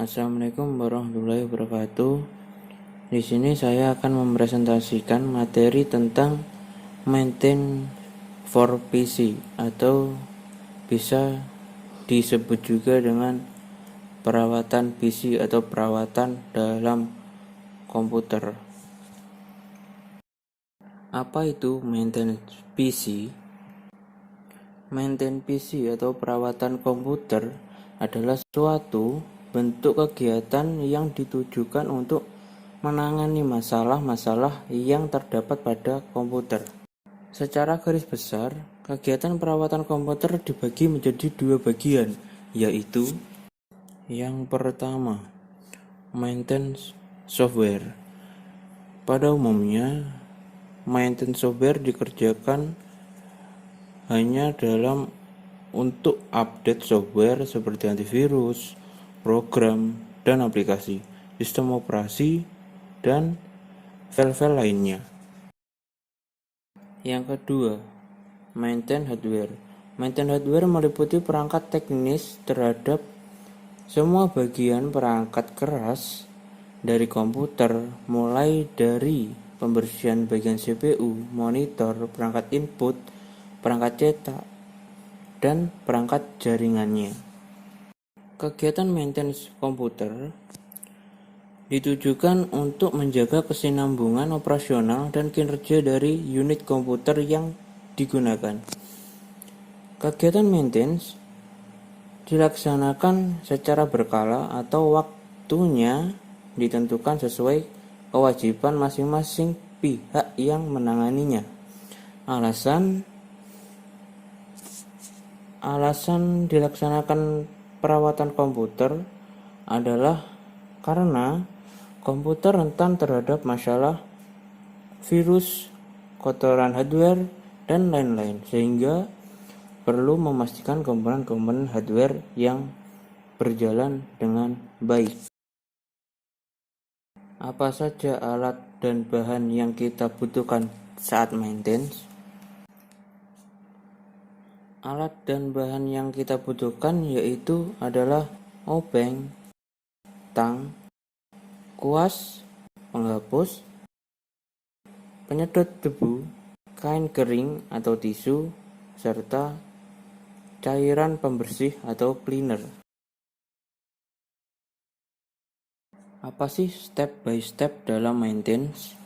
Assalamualaikum warahmatullahi wabarakatuh. Di sini saya akan mempresentasikan materi tentang maintain for PC atau bisa disebut juga dengan perawatan PC atau perawatan dalam komputer. Apa itu maintain PC? Maintain PC atau perawatan komputer adalah suatu bentuk kegiatan yang ditujukan untuk menangani masalah-masalah yang terdapat pada komputer. Secara garis besar, kegiatan perawatan komputer dibagi menjadi dua bagian, yaitu yang pertama, maintenance software. Pada umumnya, maintenance software dikerjakan hanya dalam untuk update software seperti antivirus, program, dan aplikasi, sistem operasi, dan file-file lainnya. Yang kedua, maintain hardware. Maintain hardware meliputi perangkat teknis terhadap semua bagian perangkat keras dari komputer, mulai dari pembersihan bagian CPU, monitor, perangkat input, perangkat cetak, dan perangkat jaringannya. Kegiatan maintenance komputer ditujukan untuk menjaga kesinambungan operasional dan kinerja dari unit komputer yang digunakan. Kegiatan maintenance dilaksanakan secara berkala atau waktunya ditentukan sesuai kewajiban masing-masing pihak yang menanganinya. Alasan dilaksanakan perawatan komputer adalah karena komputer rentan terhadap masalah virus, kotoran hardware, dan lain-lain, sehingga perlu memastikan komponen-komponen hardware yang berjalan dengan baik. Apa saja alat dan bahan yang kita butuhkan saat maintenance? Alat dan bahan yang kita butuhkan yaitu adalah obeng, tang, kuas, penghapus, penyedot debu, kain kering atau tisu, serta cairan pembersih atau cleaner. Apa sih step by step dalam maintenance?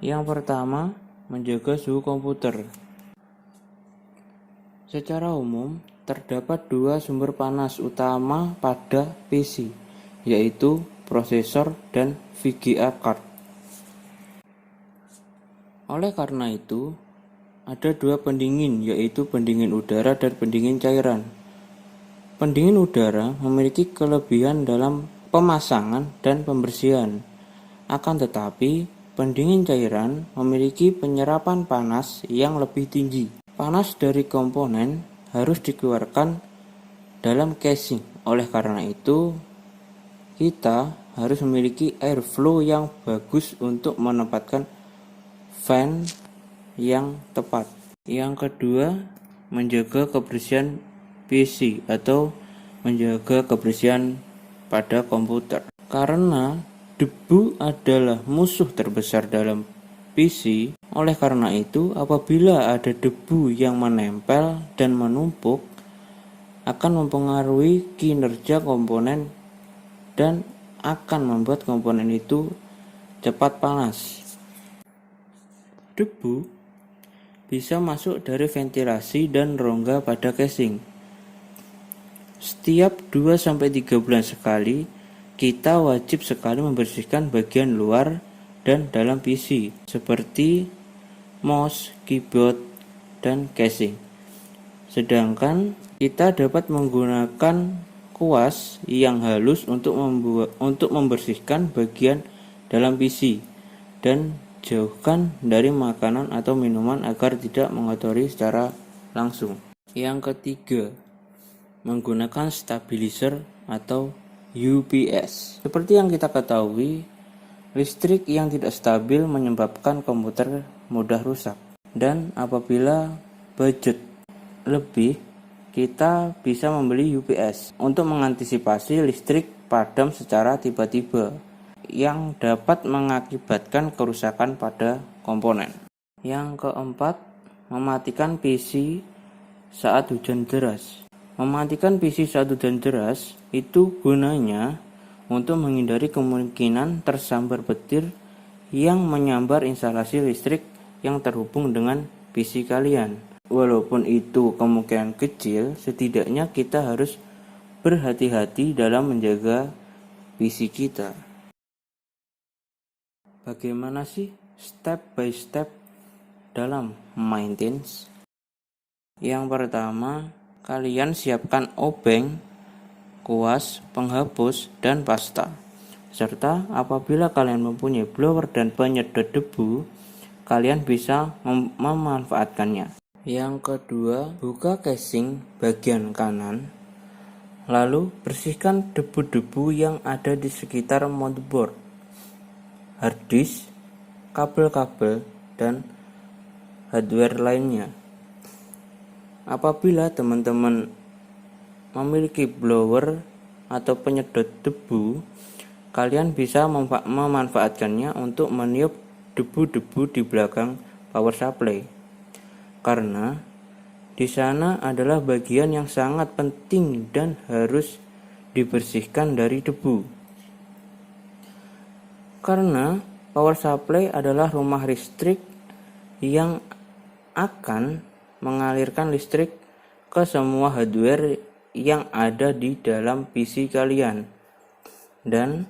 Yang pertama, menjaga suhu komputer. Secara umum, terdapat dua sumber panas utama pada PC, yaitu prosesor dan VGA card. Oleh karena itu, ada dua pendingin, yaitu pendingin udara dan pendingin cairan. Pendingin udara memiliki kelebihan dalam pemasangan dan pembersihan. Akan tetapi, pendingin cairan memiliki penyerapan panas yang lebih tinggi. Panas dari komponen harus dikeluarkan dalam casing. Oleh karena itu, kita harus memiliki airflow yang bagus untuk menempatkan fan yang tepat. Yang kedua, menjaga kebersihan PC atau menjaga kebersihan pada komputer. Karena debu adalah musuh terbesar dalam PC, oleh karena itu apabila ada debu yang menempel dan menumpuk akan mempengaruhi kinerja komponen dan akan membuat komponen itu cepat panas. Debu bisa masuk dari ventilasi dan rongga pada casing. Setiap 2-3 bulan sekali, kita wajib sekali membersihkan bagian luar dan dalam PC, seperti mouse, keyboard, dan casing. Sedangkan kita dapat menggunakan kuas yang halus untuk membersihkan bagian dalam PC dan jauhkan dari makanan atau minuman agar tidak mengotori secara langsung. Yang ketiga, menggunakan stabilizer atau UPS. Seperti yang kita ketahui, listrik yang tidak stabil menyebabkan komputer mudah rusak. Dan apabila budget lebih, kita bisa membeli UPS untuk mengantisipasi listrik padam secara tiba-tiba yang dapat mengakibatkan kerusakan pada komponen. Yang keempat, mematikan PC saat hujan deras. Mematikan PC saat hujan deras itu gunanya untuk menghindari kemungkinan tersambar petir yang menyambar instalasi listrik yang terhubung dengan PC kalian. Walaupun itu kemungkinan kecil, setidaknya kita harus berhati-hati dalam menjaga PC kita. Bagaimana sih step by step dalam maintenance? Yang pertama, kalian siapkan obeng, kuas, penghapus, dan pasta. Serta apabila kalian mempunyai blower dan penyedot debu, kalian bisa memanfaatkannya. Yang kedua, buka casing bagian kanan, lalu bersihkan debu-debu yang ada di sekitar motherboard, hard disk, kabel-kabel, dan hardware lainnya. Apabila teman-teman memiliki blower atau penyedot debu, kalian bisa memanfaatkannya untuk meniup debu-debu di belakang power supply. Karena di sana adalah bagian yang sangat penting dan harus dibersihkan dari debu. Karena power supply adalah rumah listrik yang akan mengalirkan listrik ke semua hardware yang ada di dalam PC kalian. Dan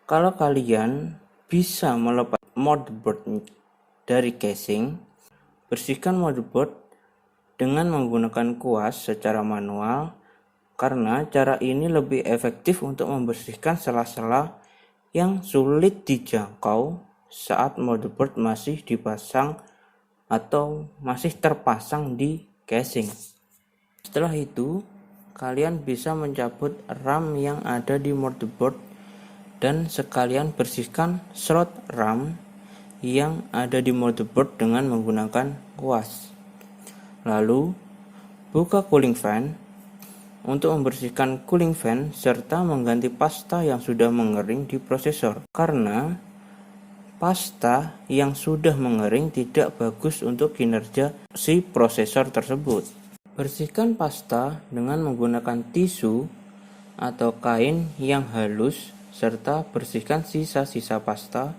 kalau kalian bisa melepas motherboard dari casing, bersihkan motherboard dengan menggunakan kuas secara manual, karena cara ini lebih efektif untuk membersihkan sela-sela yang sulit dijangkau saat motherboard masih dipasang atau masih terpasang di casing. Setelah itu, kalian bisa mencabut RAM yang ada di motherboard dan sekalian bersihkan slot RAM yang ada di motherboard dengan menggunakan kuas. Lalu, buka cooling fan untuk membersihkan cooling fan serta mengganti pasta yang sudah mengering di prosesor. Karena pasta yang sudah mengering tidak bagus untuk kinerja si prosesor tersebut. Bersihkan pasta dengan menggunakan tisu atau kain yang halus serta bersihkan sisa-sisa pasta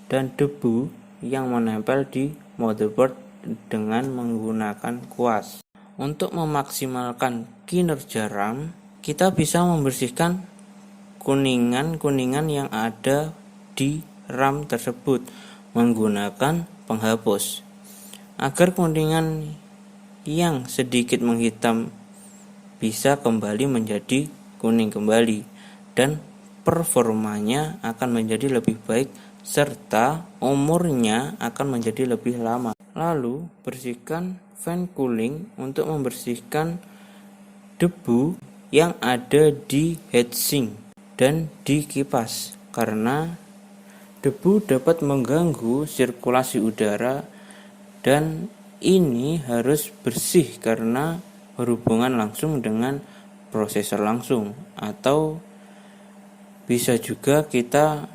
dan debu yang menempel di motherboard dengan menggunakan kuas. Untuk memaksimalkan kinerja RAM, kita bisa membersihkan kuningan-kuningan yang ada di RAM tersebut menggunakan penghapus, agar kuningan yang sedikit menghitam bisa kembali menjadi kuning kembali dan performanya akan menjadi lebih baik serta umurnya akan menjadi lebih lama. Lalu bersihkan fan cooling untuk membersihkan debu yang ada di heatsink dan di kipas, karena debu dapat mengganggu sirkulasi udara dan ini harus bersih karena berhubungan langsung dengan prosesor langsung, atau bisa juga kita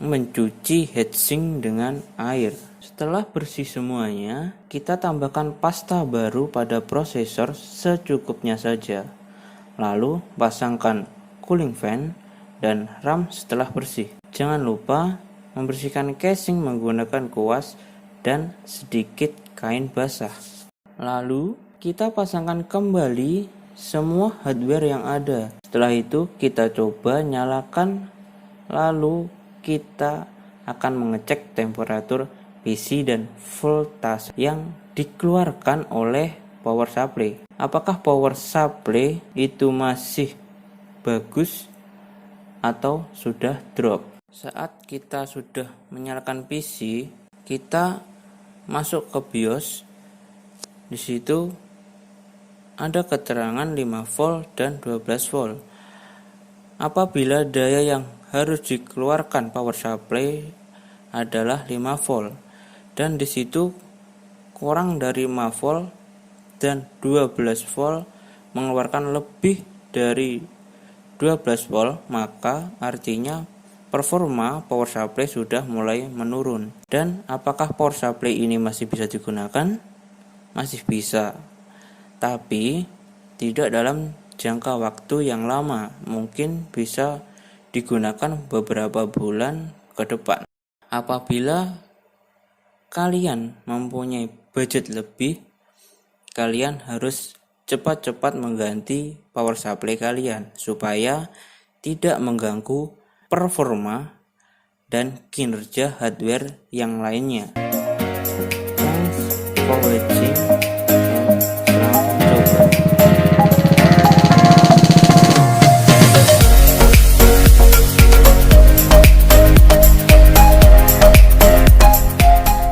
mencuci heatsink dengan air. Setelah bersih semuanya, kita tambahkan pasta baru pada prosesor secukupnya saja. Lalu pasangkan cooling fan dan RAM setelah bersih. Jangan lupa membersihkan casing menggunakan kuas dan sedikit kain basah. Lalu kita pasangkan kembali semua hardware yang ada. Setelah itu kita coba nyalakan, lalu kita akan mengecek temperatur PC dan voltase yang dikeluarkan oleh power supply. Apakah power supply itu masih bagus atau sudah drop? Saat kita sudah menyalakan PC, kita masuk ke BIOS. Di situ ada keterangan 5 volt dan 12 volt. Apabila daya yang harus dikeluarkan power supply adalah 5 volt dan di situ kurang dari 5 volt dan 12 volt mengeluarkan lebih dari 12 volt, maka artinya performa power supply sudah mulai menurun. Dan apakah power supply ini masih bisa digunakan? Masih bisa, tapi tidak dalam jangka waktu yang lama, mungkin bisa digunakan beberapa bulan ke depan. Apabila kalian mempunyai budget lebih, kalian harus cepat-cepat mengganti power supply kalian supaya tidak mengganggu performa dan kinerja hardware yang lainnya. Thanks for watching.